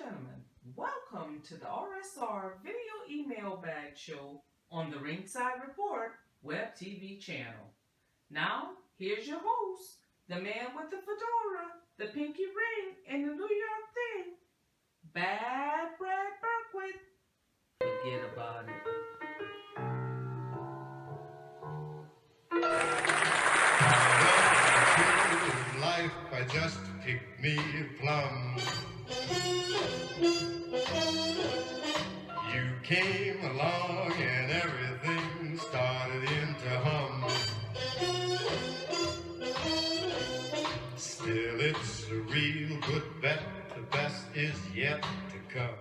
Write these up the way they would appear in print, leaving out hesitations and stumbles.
gentlemen, welcome to the RSR Video Email Bag Show on the Ringside Report Web TV channel. Now, here's your host, the man with the fedora, the pinky ring, and the New York thing, Bad Brad Berkowitz. Forget about it. Life, I just picked me a plum. You came along and everything started into hum. Still, it's a real good bet. The best is yet to come.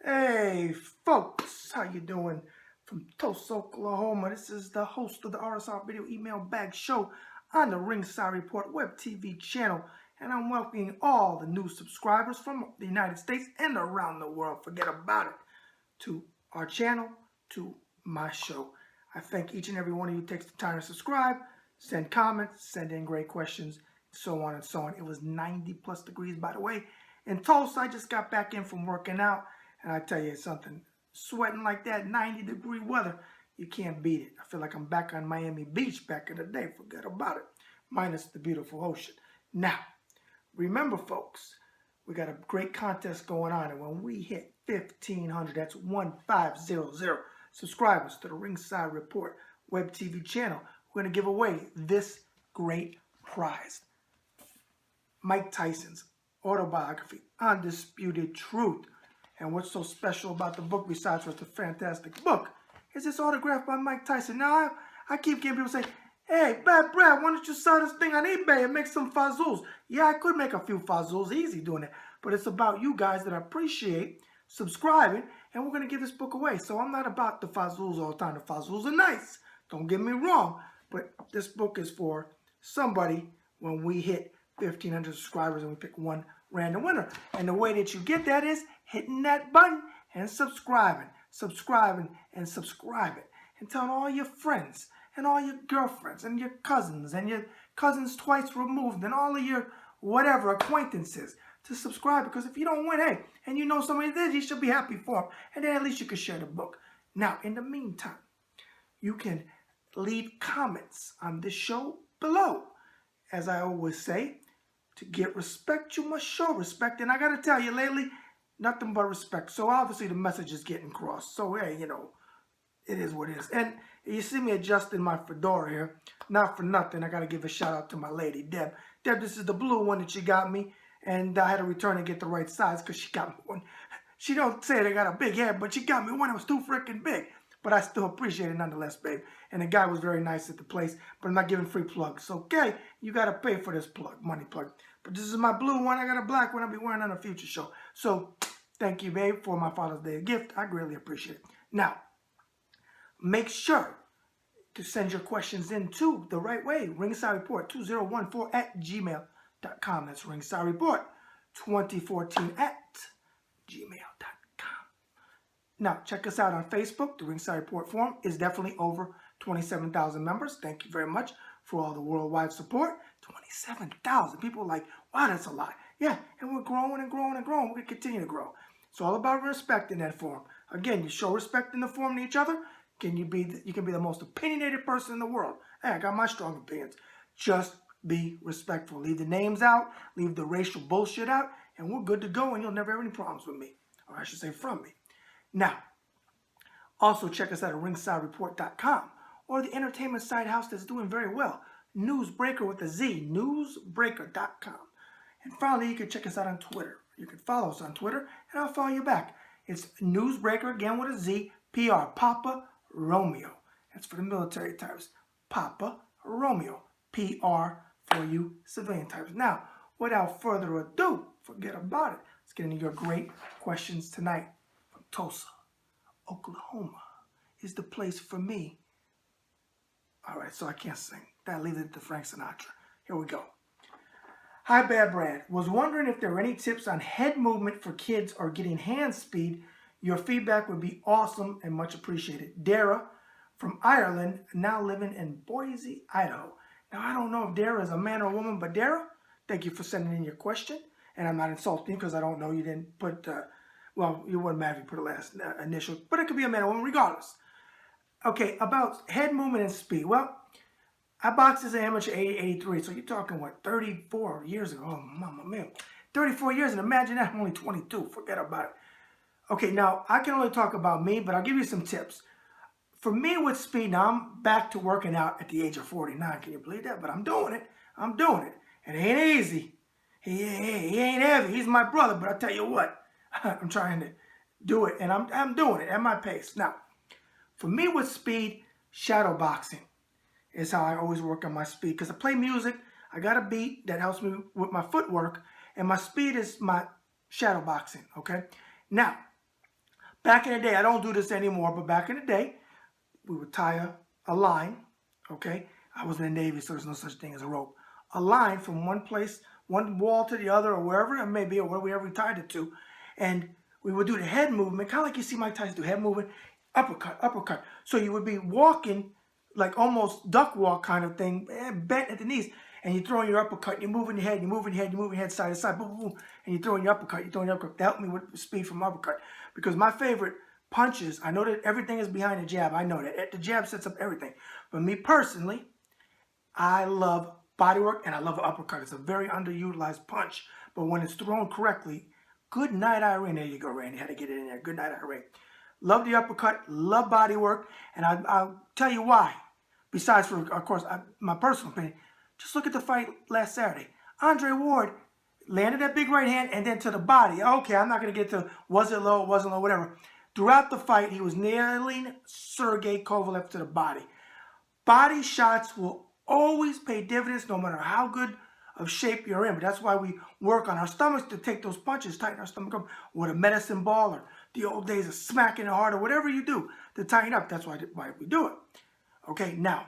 Hey folks, how you doing? From Tulsa, Oklahoma, this is the host of the RSR Video Email Bag Show on the Ringside Report Web TV channel, and I'm welcoming all the new subscribers from the United States and around the world. Forget about it. To our channel, to my show. I thank each and every one of you who takes the time to subscribe, send comments, send in great questions, so on and so on. It was 90 plus degrees, by the way. In Tulsa, I just got back in from working out, and I tell you something, sweating like that, 90-degree weather, you can't beat it. I feel like I'm back on Miami Beach back in the day. Forget about it. Minus the beautiful ocean. Now, remember, folks, we got a great contest going on, and when we hit 1,500, that's 1500 subscribers to the Ringside Report Web TV channel, we're going to give away this great prize. Mike Tyson's autobiography, Undisputed Truth. And what's so special about the book, besides it's a fantastic book, is it's autographed by Mike Tyson. Now, I keep getting people say, hey, Bad Brad, why don't you sell this thing on eBay and make some fazools? Yeah, I could make a few fazools, easy doing it. But it's about you guys that appreciate subscribing, and we're going to give this book away. So I'm not about the fazools all the time. The fazools are nice, don't get me wrong. But this book is for somebody when we hit 1,500 subscribers and we pick one random winner. And the way that you get that is hitting that button and subscribing and subscribing, and telling all your friends and all your girlfriends and your cousins twice removed and all of your whatever acquaintances to subscribe, because if you don't win, hey, and you know somebody did, you should be happy for them, and then at least you can share the book. Now, in the meantime, you can leave comments on this show below. As I always say, to get respect, you must show respect. And I got to tell you, lately, nothing but respect. So obviously the message is getting crossed. So, hey, you know, it is what it is. And you see me adjusting my fedora here. Not for nothing, I got to give a shout out to my lady, Deb. Deb, this is the blue one that she got me. And I had to return and get the right size because she got me one. She don't say they got a big head, but she got me one that was too freaking big. But I still appreciate it nonetheless, babe. And the guy was very nice at the place, but I'm not giving free plugs. Okay, you got to pay for this plug, money plug. But this is my blue one. I got a black one I'll be wearing on a future show. So thank you, babe, for my Father's Day gift. I greatly appreciate it. Now, make sure to send your questions in to the right way. Ringside Report 2014@gmail.com. That's Ringside Report 2014@gmail.com. Now, check us out on Facebook. The Ringside Report Forum is definitely over 27,000 members. Thank you very much for all the worldwide support. 27,000. People are like, wow, that's a lot. Yeah, and we're growing and growing and growing. We're going to continue to grow. It's all about respect in that forum. Again, you show respect in the forum to each other. You can be the most opinionated person in the world. Hey, I got my strong opinions. Just be respectful. Leave the names out. Leave the racial bullshit out. And we're good to go, and you'll never have any problems with me. Or I should say from me. Now, also check us out at ringsidereport.com or the entertainment side house that's doing very well, Newsbreaker with a Z, newsbreaker.com. And finally, you can check us out on Twitter. You can follow us on Twitter, and I'll follow you back. It's Newsbreaker, again with a Z, PR, Papa Romeo. That's for the military types. Papa Romeo, PR for you civilian types. Now, without further ado, forget about it. Let's get into your great questions tonight. Tulsa, Oklahoma is the place for me. All right, so I can't sing. That leaves it to Frank Sinatra. Here we go. Hi, Bad Brad. Was wondering if there are any tips on head movement for kids or getting hand speed. Your feedback would be awesome and much appreciated. Dara from Ireland, now living in Boise, Idaho. Now, I don't know if Dara is a man or a woman, but Dara, thank you for sending in your question. and I'm not insulting because I don't know you didn't put, well, you wouldn't matter if you put a last initial, but it could be a man or woman regardless. Okay, about head movement and speed. Well, I boxed as an amateur 80, 83, so you're talking, what, 34 years ago? Oh, mama mia. 34 years, and imagine that, I'm only 22. Forget about it. Okay, now, I can only talk about me, but I'll give you some tips. For me with speed, now I'm back to working out at the age of 49. Can you believe that? But I'm doing it. I'm doing it. And it ain't easy. He ain't heavy. He's my brother, but I'll tell you what, I'm trying to do it, and I'm doing it at my pace. Now, for me with speed, shadow boxing is how I always work on my speed. Because I play music, I got a beat that helps me with my footwork, and my speed is my shadow boxing, okay? Now, back in the day, I don't do this anymore, but back in the day, we would tie a line, okay? I was in the Navy, so there's no such thing as a rope. A line from one place, one wall to the other, or wherever it may be, or wherever we tied it to, and we would do the head movement, kind of like you see Mike Tyson do, head movement, uppercut, uppercut. So you would be walking, like almost duck walk kind of thing, bent at the knees, and you're throwing your uppercut, you're moving your head, you're moving your head, you're moving your head side to side, boom, boom, boom, and you're throwing your uppercut, you're throwing your uppercut. That helped me with speed from uppercut. Because my favorite punches, I know that everything is behind the jab, I know that. The jab sets up everything. But me personally, I love bodywork and I love an uppercut. It's a very underutilized punch, but when it's thrown correctly, good night, Irene. There you go, Randy. Had to get it in there. Good night, Irene. Love the uppercut, love bodywork, and I'll tell you why. Besides, for of course, my personal opinion, just look at the fight last Saturday. Andre Ward landed that big right hand and then to the body. Okay, I'm not going to get to was it low, wasn't low, whatever. Throughout the fight, he was nailing Sergey Kovalev to the body. Body shots will always pay dividends no matter how good of shape you're in. But that's why we work on our stomachs to take those punches, tighten our stomach up with a medicine ball or the old days of smacking it hard or whatever you do to tighten up. That's why we do it. Okay, now,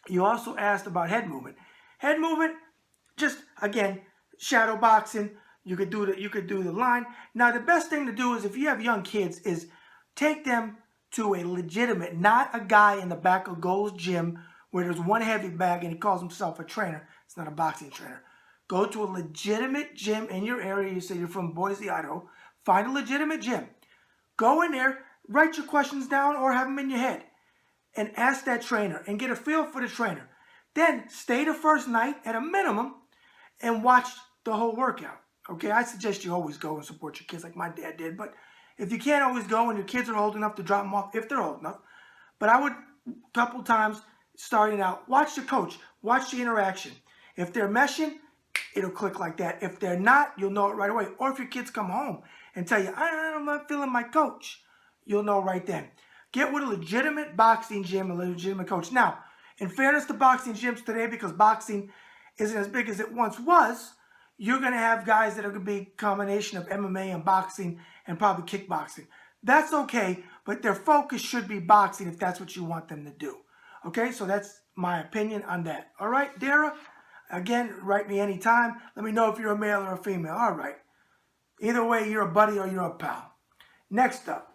you also asked about head movement. Head movement, just, again, shadow boxing. You could do the line. Now, the best thing to do is if you have young kids is take them to a legitimate, not a guy in the back of Gold's Gym where there's one heavy bag and he calls himself a trainer. It's not a boxing trainer. Go to a legitimate gym in your area. You say you're from Boise, Idaho. Find a legitimate gym. Go in there, write your questions down or have them in your head and ask that trainer and get a feel for the trainer. Then stay the first night at a minimum and watch the whole workout. Okay, I suggest you always go and support your kids like my dad did. But if you can't always go and your kids are old enough to drop them off, if they're old enough. But I would, a couple times starting out, watch the coach, watch the interaction. If they're meshing, it'll click like that. If they're not, you'll know it right away. Or if your kids come home and tell you, I'm not feeling my coach, you'll know right then. Get with a legitimate boxing gym, a legitimate coach. Now, in fairness to boxing gyms today, because boxing isn't as big as it once was, you're going to have guys that are going to be a combination of MMA and boxing and probably kickboxing. That's okay, but their focus should be boxing if that's what you want them to do. Okay, so that's my opinion on that. All right, Dara? Again, write me anytime. Let me know if you're a male or a female. All right. Either way, you're a buddy or you're a pal. Next up,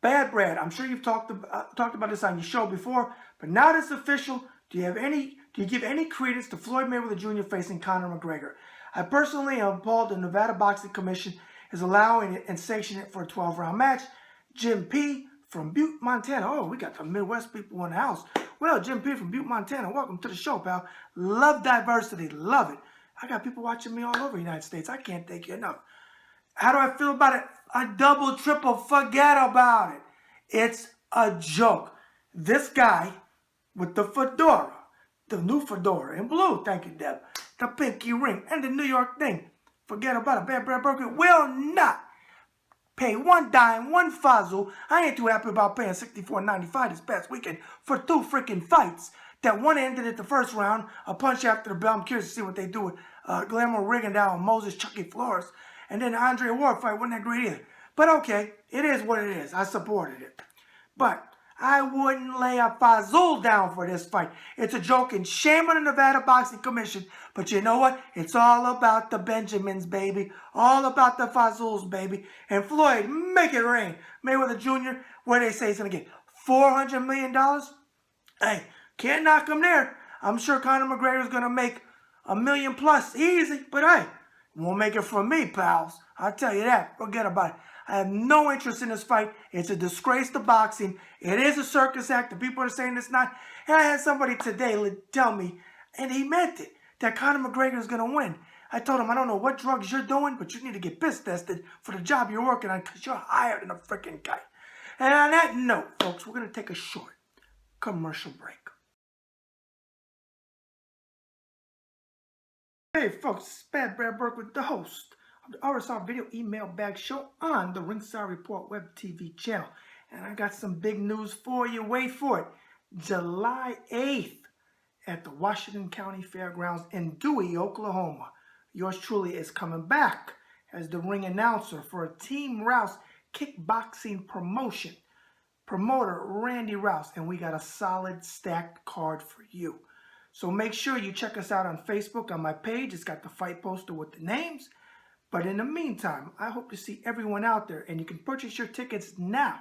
Bad Brad. I'm sure you've talked about this on your show before, but now that it's official, do you give any credence to Floyd Mayweather Jr. facing Conor McGregror? I personally am appalled the Nevada Boxing Commission is allowing it and sanctioning it for a 12-round match. Jim P. from Butte, Montana. Oh, we got the Midwest people in the house. Well, Jim P. from Butte, Montana, welcome to the show, pal. Love diversity. Love it. I got people watching me all over the United States. I can't thank you enough. How do I feel about it? A double, triple, forget about it. It's a joke. This guy with the fedora, the new fedora in blue, thank you, Deb, the pinky ring, and the New York thing, forget about it. Bad Brad Burger will not pay one dime, one fazzle. I ain't too happy about paying $64.95 this past weekend for 2 freaking fights. That one ended at the first round, a punch after the bell. I'm curious to see what they do with Glamour Rigondeaux and Moses Chucky Flores. And then the Andre Ward fight wasn't that great either. But okay, it is what it is. I supported it. But I wouldn't lay a fazool down for this fight. It's a joke and shame on the Nevada Boxing Commission. But you know what? It's all about the Benjamins, baby. All about the fazools, baby. And Floyd, make it rain. Mayweather Jr., what do they say he's going to get? $400 million? Hey, can't knock him there. I'm sure Conor McGregor's going to make $1 million plus easy. But hey, Won't make it from me, pals. I'll tell you that. Forget about it. I have no interest in this fight. It's a disgrace to boxing. It is a circus act. The people are saying it's not. And I had somebody today tell me, and he meant it, that Conor McGregor is going to win. I told him, I don't know what drugs you're doing, but you need to get piss tested for the job you're working on because you're higher than a freaking guy. And on that note, folks, we're going to take a short commercial break. Hey folks, it's Bad Brad Burke with the host of the RSR Video Email Bag Show on the Ringside Report Web TV channel. And I got some big news for you. Wait for it. July 8th at the Washington County Fairgrounds in Dewey, Oklahoma. Yours truly is coming back as the ring announcer for a Team Rouse kickboxing promotion. Promoter Randy Rouse. And we got a solid stacked card for you. So make sure you check us out on Facebook on my page. It's got the fight poster with the names. But in the meantime, I hope to see everyone out there. And you can purchase your tickets now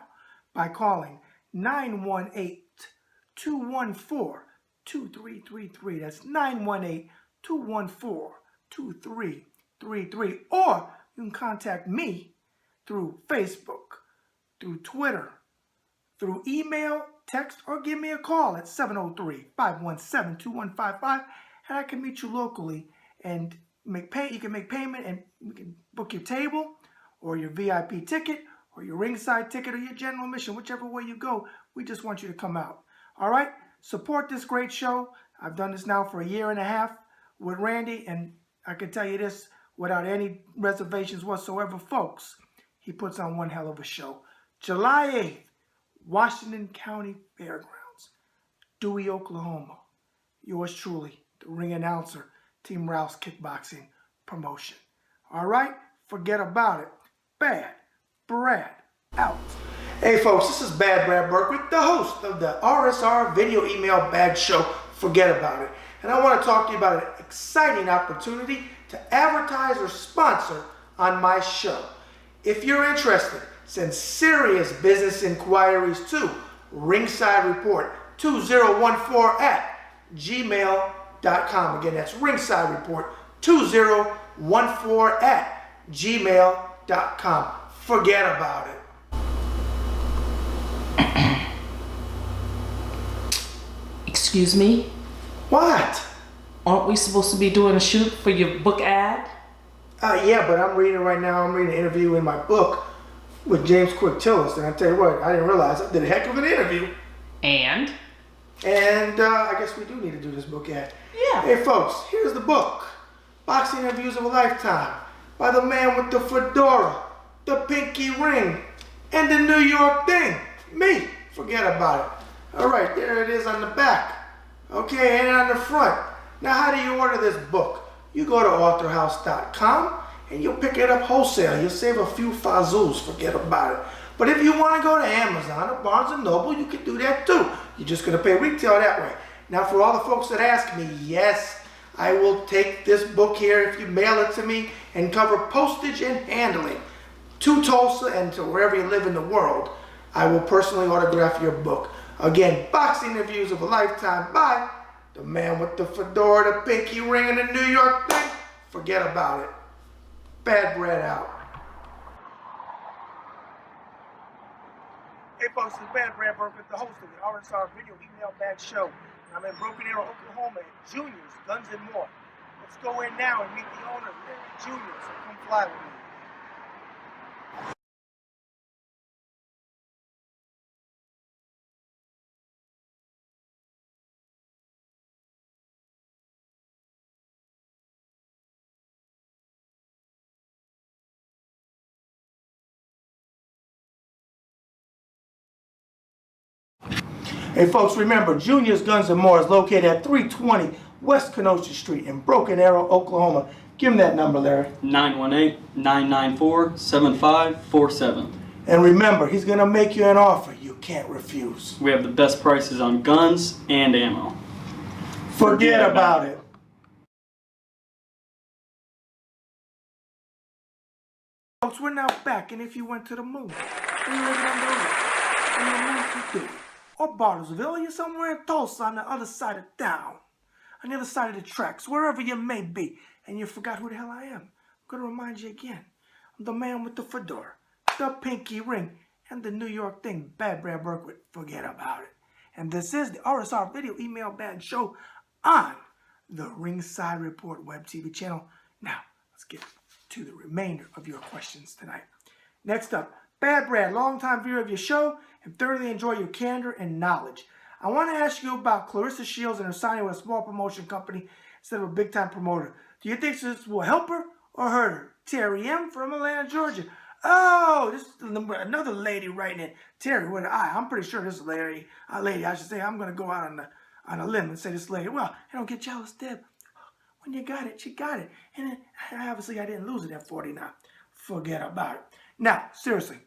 by calling 918-214-2333. That's 918-214-2333. Or you can contact me through Facebook, through Twitter, through email, text, or give me a call at 703-517-2155, and I can meet you locally and you can make payment, and we can book your table or your VIP ticket or your ringside ticket or your general admission, whichever way you go. We just want you to come out. All right? Support this great show. I've done this now for a year and a half with Randy, and I can tell you this without any reservations whatsoever, folks. He puts on one hell of a show. July 8th. Washington County Fairgrounds, Dewey, Oklahoma. Yours truly, the ring announcer, Team Rouse Kickboxing Promotion. All right? Forget about it. Bad Brad out. Hey folks, this is Bad Brad Burke with the host of the RSR Video Email Bag Show. Forget about it. And I want to talk to you about an exciting opportunity to advertise or sponsor on my show. If you're interested, send serious business inquiries to Ringside Report 2014 at gmail.com. Again, that's Ringside Report 2014 at gmail.com. Forget about it. Excuse me? What? Aren't we supposed to be doing a shoot for your book ad? Yeah, but I'm reading right now. I'm reading an interview in my book with James Quick Tillis, and I tell you what, I didn't realize I did a heck of an interview. And I guess we do need to do this book ad. Yeah. Hey folks, here's the book, Boxing Interviews of a Lifetime, by the man with the fedora, the pinky ring, and the New York thing. Me. Forget about it. All right, there it is on the back. Okay, and on the front. Now, how do you order this book? You go to authorhouse.com. and you'll pick it up wholesale. You'll save a few fazools. Forget about it. But if you want to go to Amazon or Barnes & Noble, you can do that too. You're just going to pay retail that way. Now, for all the folks that ask me, yes, I will take this book here if you mail it to me and cover postage and handling to Tulsa and to wherever you live in the world. I will personally autograph your book. Again, Boxing Interviews of a Lifetime by the man with the fedora, the pinky ring, and the New York thing. Forget about it. Bad Brad out. Hey folks, it's Bad Brad Burke with the host of the RSR Video Email Bag Show. I'm in Broken Arrow, Oklahoma at Junior's Guns and More. Let's go in now and meet the owner, Larry Jr., so come fly with me. Hey folks, remember, Junior's Guns and More is located at 320 West Kenosha Street in Broken Arrow, Oklahoma. Give him that number, Larry. 918-994-7547. And remember, he's going to make you an offer you can't refuse. We have the best prices on guns and ammo. Forget about it. Folks, we're now back, and if you went to the moon, and you're living under a rock, and you're Nancy Dewey, or Bartlesville, or you're somewhere in Tulsa on the other side of town, on the other side of the tracks, wherever you may be, and you forgot who the hell I am, I'm going to remind you again. I'm the man with the fedora, the pinky ring, and the New York thing, Bad Brad Berkowitz. Forget about it. And this is the RSR Video Email Bag Show on the Ringside Report Web TV channel. Now, let's get to the remainder of your questions tonight. Next up, Bad Brad, longtime viewer of your show and thoroughly enjoy your candor and knowledge. I want to ask you about Clarissa Shields and her signing with a small promotion company instead of a big-time promoter. Do you think this will help her or hurt her? Terry M. from Atlanta, Georgia. Oh, this is another lady writing in. Terry with an I. I'm pretty sure this lady, I should say, I'm going to go out on a limb and say this lady. Well, I don't get jealous, Deb. When you got it, you got it. And then, obviously, I didn't lose it at 49. Forget about it. Now, seriously.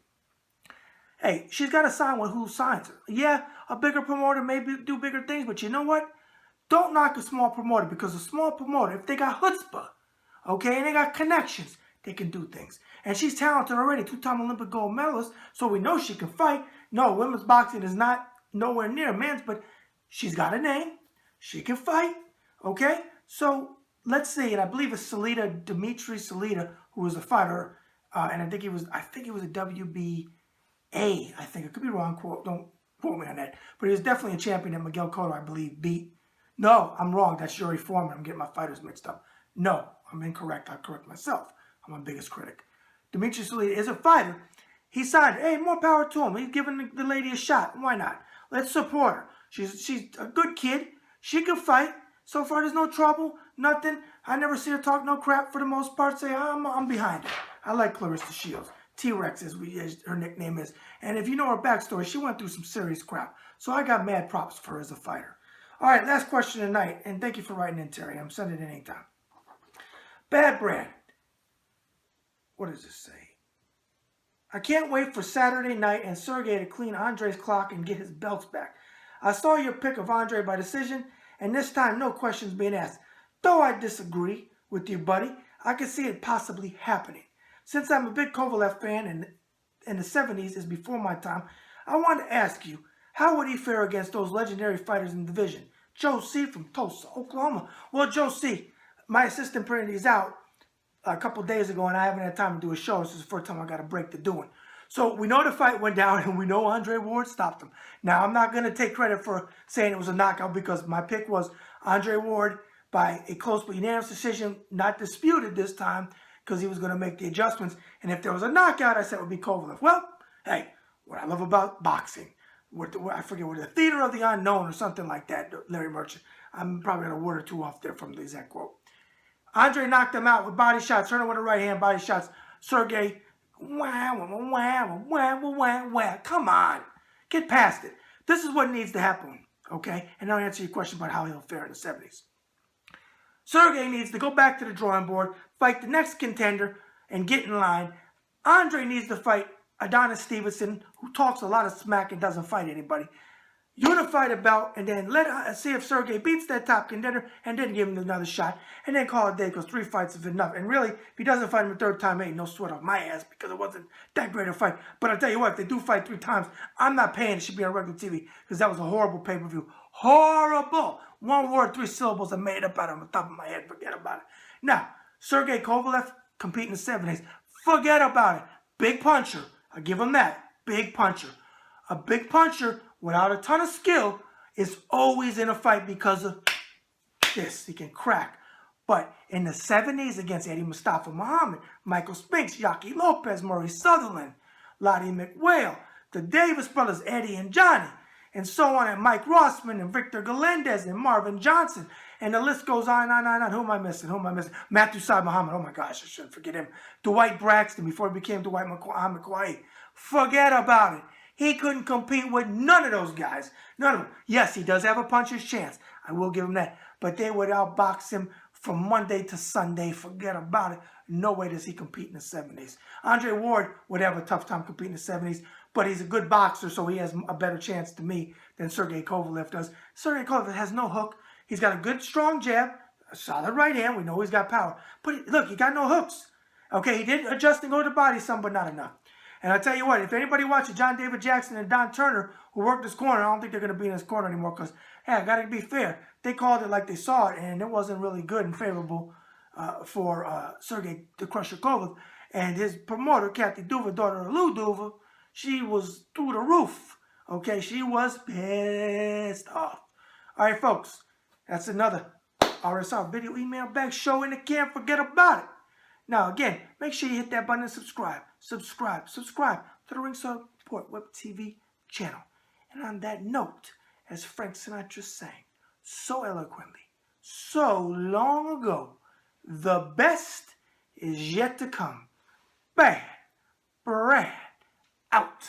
Hey, she's got to sign with who signs her. Yeah, a bigger promoter may do bigger things, but you know what? Don't knock a small promoter, because a small promoter, if they got chutzpah, okay, and they got connections, they can do things. And she's talented already, two-time Olympic gold medalist, so we know she can fight. No, women's boxing is not nowhere near men's, but she's got a name. She can fight, okay? So let's see, and I believe it's Dimitri Salita, who was a fighter, and I think he was a WBA. I think I could be wrong. Don't quote me on that. But he was definitely a champion that Miguel Cotto, I believe, beat. No, I'm wrong. That's Yuri Foreman. I'm getting my fighters mixed up. No, I'm incorrect. I'll correct myself. I'm my biggest critic. Dimitri Salita is a fighter. He signed her. Hey, more power to him. He's giving the lady a shot. Why not? Let's support her. She's a good kid. She can fight. So far, there's no trouble. Nothing. I never see her talk no crap for the most part. Say, I'm behind her. I like Clarissa Shields. T-Rex, as her nickname is. And if you know her backstory, she went through some serious crap. So I got mad props for her as a fighter. All right, last question tonight. And thank you for writing in, Terry. I'm sending it in anytime. Bad Brad. What does this say? I can't wait for Saturday night and Sergey to clean Andre's clock and get his belts back. I saw your pick of Andre by decision, and this time no questions being asked. Though I disagree with you, buddy, I can see it possibly happening. Since I'm a big Kovalev fan and in the 70s is before my time, I want to ask you, how would he fare against those legendary fighters in the division? Joe C. from Tulsa, Oklahoma. Well, Joe C., my assistant printed these out a couple days ago, and I haven't had time to do a show. This is the first time I got a break to doing. So we know the fight went down, and we know Andre Ward stopped him. Now, I'm not going to take credit for saying it was a knockout, because my pick was Andre Ward by a close but unanimous decision, not disputed this time, because he was going to make the adjustments. And if there was a knockout, I said it would be Kovalev. Well, hey, what I love about boxing, I forget what, the theater of the unknown or something like that, Larry Merchant. I'm probably got a word or two off there from the exact quote. Andre knocked him out with body shots, turning with the right hand, body shots. Sergey, come on, get past it. This is what needs to happen, okay? And I'll answer your question about how he'll fare in the 70s. Sergey needs to go back to the drawing board, fight the next contender, and get in line. Andre needs to fight Adonis Stevenson, who talks a lot of smack and doesn't fight anybody. Unify the belt, and then see if Sergey beats that top contender, and then give him another shot, and then call it a day, because 3 fights is enough. And really, if he doesn't fight him a third time, ain't no sweat off my ass, because it wasn't that great a fight. But I'll tell you what, if they do fight 3 times, I'm not paying. It should be on regular TV, because that was a horrible pay-per-view. Horrible! 1 word, 3 syllables, I made up out of the top of my head. Forget about it. Now, Sergey Kovalev competing in the 70s. Forget about it. Big puncher. I give him that. Big puncher. A big puncher without a ton of skill is always in a fight because of this. He can crack. But in the 70s against Eddie Mustafa Muhammad, Michael Spinks, Yaki Lopez, Murray Sutherland, Lottie McWhale, the Davis brothers, Eddie and Johnny, and so on, and Mike Rossman and Victor Galendez and Marvin Johnson. And the list goes on and on. Who am I missing? Matthew Saad Muhammad. Oh my gosh, I shouldn't forget him. Dwight Braxton before he became Dwight McQuaid. Forget about it. He couldn't compete with none of those guys. None of them. Yes, he does have a puncher's chance. I will give him that. But they would outbox him from Monday to Sunday. Forget about it. No way does he compete in the 70s. Andre Ward would have a tough time competing in the 70s. But he's a good boxer, so he has a better chance to me than Sergey Kovalev does. Sergey Kovalev has no hook. He's got a good, strong jab, a solid right hand. We know he's got power. But look, he got no hooks. Okay, he did adjust and go to the body some, but not enough. And I'll tell you what, if anybody watches John David Jackson and Don Turner, who worked this corner, I don't think they're going to be in this corner anymore because, hey, I got to be fair. They called it like they saw it, and it wasn't really good and favorable for Sergey the Crusher Kovalev, and his promoter, Kathy Duva, daughter of Lou Duva, she was through the roof. Okay, she was pissed off. All right, folks, that's another RSR Video Email Bag Show, and you can't forget about it. Now, again, make sure you hit that button and subscribe. Subscribe to the Ringside Report Web TV channel. And on that note, as Frank Sinatra sang so eloquently, so long ago, the best is yet to come. Bad Brad out.